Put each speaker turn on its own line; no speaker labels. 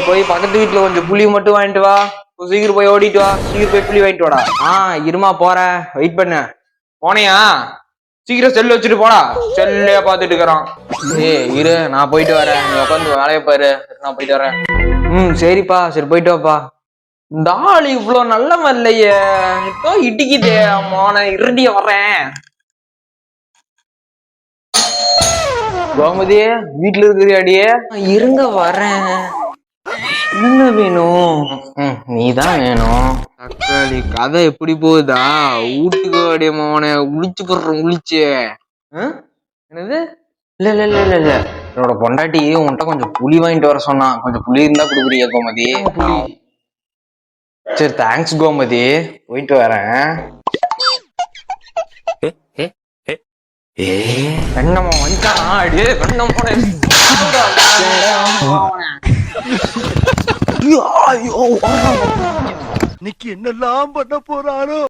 போய் பக்கத்து வீட்டுல கொஞ்சம் புளி மட்டும் வாங்கிட்டு வா. சீக்கிரம் போய் ஓடிட்டு வா. சீக்கிரம் போய் புளி வாங்கிட்டு வாடா. இருமா போறேன், வெயிட் பண்ண. போனியா? சீக்கிரம் செல்லு வச்சுட்டு போடா. செல்லையா பாத்துட்டு இருக்கிறான். இரு, நான் போயிட்டு வரேன். நீ உட்காந்து வேலையை பாரு, நான் போயிட்டு வரேன். சரிப்பா, சரி போயிட்டு வாப்பா. இந்த ஆள் இவ்வளவு நல்லவன் இல்லையே, இப்போ இடிக்குதே. அம்மா நான் இருடிய வர்றேன். கோமதி, வீட்டுல இருக்கிறியாடியே? இருங்க வர்றேன். என்ன வேணும்? நீதான் வேணும். தக்காளி கதை எப்படி போகுதா? வீட்டுக்கு அடிய மோனை உளிச்சு போடுறேன், உளிச்சு. என்னது? இல்ல இல்ல இல்ல இல்ல இல்ல, என்னோட பொண்டாட்டி உன்கிட்ட கொஞ்சம் புளி வாங்கிட்டு வர சொன்னான். கொஞ்சம் புளி இருந்தா கொடுக்குறியா கோமதி? புளி. சரி, தேங்க்ஸ் கோமதி, போயிட்டு வரேன். வெண்ணமா வந்துட்டான். அடியே வெண்ணமோன
இன்னைக்கு என்னெல்லாம் பண்ண போறாரோ?